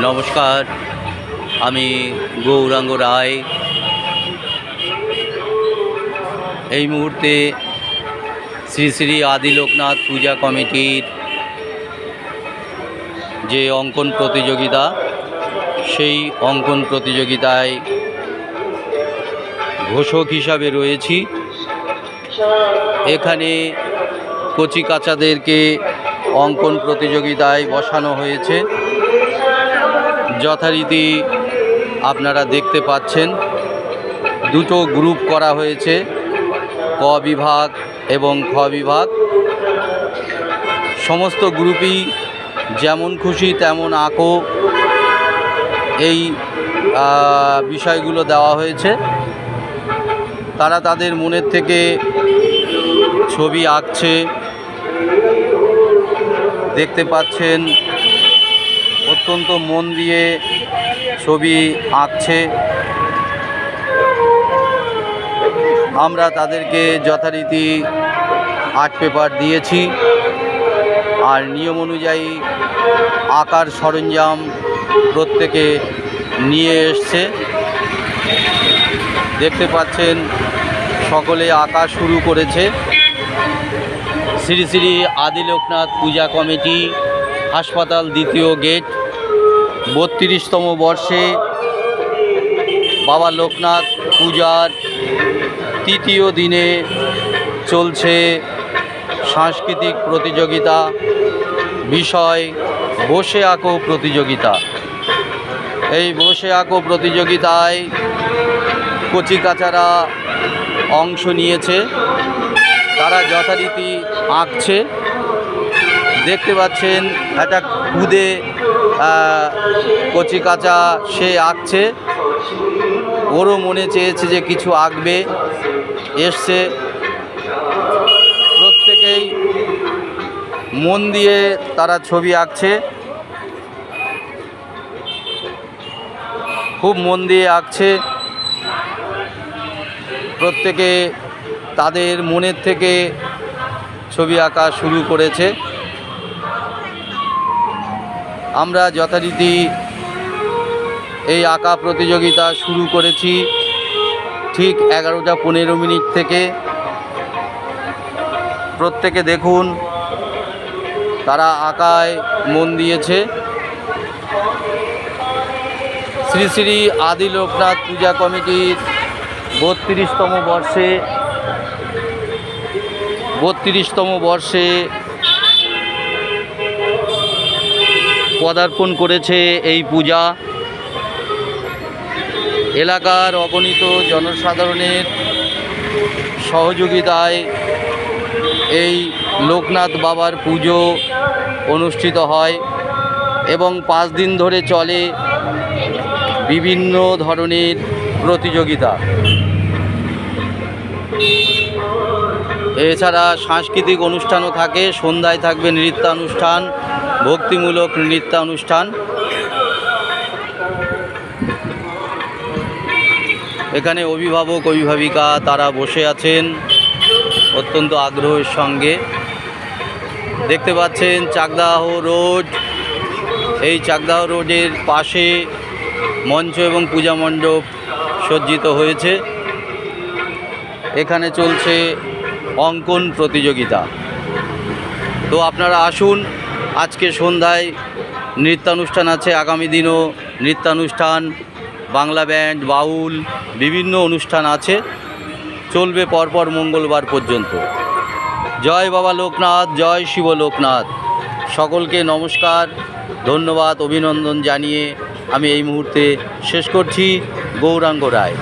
নমস্কার, আমি গৌরাঙ্গ রায়। এই মুহূর্তে শ্রী শ্রী আদি লোকনাথ পূজা কমিটির যে অঙ্কন প্রতিযোগিতা, সেই অঙ্কন প্রতিযোগিতায় ঘোষক হিসাবে রয়েছি। এখানে কচিকাঁচাদেরকে অঙ্কন প্রতিযোগিতায় বসানো হয়েছে। যথারীতি আপনারা দেখতে পাচ্ছেন, দুটো গ্রুপ করা হয়েছে, ক বিভাগ এবং খ বিভাগ। সমস্ত গ্রুপই যেমন খুশি তেমন আঁকো, এই বিষয়গুলো দেওয়া হয়েছে। তারা তাদের মনের থেকে ছবি আঁকছে, দেখতে পাচ্ছেন অত্যন্ত মন দিয়ে ছবি আঁকছে। আমরা তাদেরকে যথারীতি আর্ট পেপার দিয়েছি, আর নিয়ম অনুযায়ী আঁকার সরঞ্জাম প্রত্যেকে নিয়ে এসছে। দেখতে পাচ্ছেন সকলে আঁকা শুরু করেছে। শ্রী শ্রী আদি লোকনাথ পূজা কমিটি, হাসপাতাল, দ্বিতীয় গেট, 32তম বর্ষে বাবা লোকনাথ পূজার তৃতীয় দিনে চলছে সাংস্কৃতিক প্রতিযোগিতা। বিষয় বসে আঁকো প্রতিযোগিতা। এই বসে আঁকো প্রতিযোগিতায় কচিকাঁচারা অংশ নিয়েছে। তারা যথারীতি আঁকছে। দেখতে পাচ্ছেন একটা খুদে কচিকাঁচা সে আঁকছে। ওরও মনে চেয়েছে যে কিছু আঁকবে, এসছে। প্রত্যেকেই মন দিয়ে তারা ছবি আঁকছে, খুব মন দিয়ে আঁকছে। প্রত্যেকে তাদের মনের থেকে ছবি আঁকা শুরু করেছে। আমরা যথারীতি এই আঁকা প্রতিযোগিতা শুরু করেছি ঠিক 11টা 15 মিনিট থেকে। প্রত্যেকে দেখুন তারা আঁকায় মন দিয়েছে। শ্রী শ্রী আদি লোকনাথ পূজা কমিটির 32তম বর্ষে পদার্পণ করেছে এই পূজা। এলাকার অগণিত জনসাধারণের সহযোগিতায় এই লোকনাথ বাবার পুজো অনুষ্ঠিত হয় এবং 5 দিন ধরে চলে বিভিন্ন ধরনের প্রতিযোগিতা। এছাড়া সাংস্কৃতিক অনুষ্ঠানও থাকে। সন্ধ্যায় থাকবে নৃত্যানুষ্ঠান, ভক্তিমূলক নৃত্যানুষ্ঠান। এখানে অভিভাবক অভিভাবিকা তারা বসে আছেন অত্যন্ত আগ্রহের সঙ্গে। দেখতে পাচ্ছেন চাকদাহ রোড। এই চাকদাহ রোডের পাশে মঞ্চ এবং পূজা মণ্ডপ সজ্জিত হয়েছে। এখানে চলছে অঙ্কন প্রতিযোগিতা। তো আপনারা আসুন। আজকে সন্ধ্যায় নৃত্যানুষ্ঠান আছে, আগামী দিনও নৃত্যানুষ্ঠান, বাংলা ব্যান্ড, বাউল, বিভিন্ন অনুষ্ঠান আছে, চলবে পরপর মঙ্গলবার পর্যন্ত। জয় বাবা লোকনাথ, জয় শিব লোকনাথ। সকলকে নমস্কার, ধন্যবাদ, অভিনন্দন জানিয়ে আমি এই মুহূর্তে শেষ করছি। গৌরাঙ্গ রায়।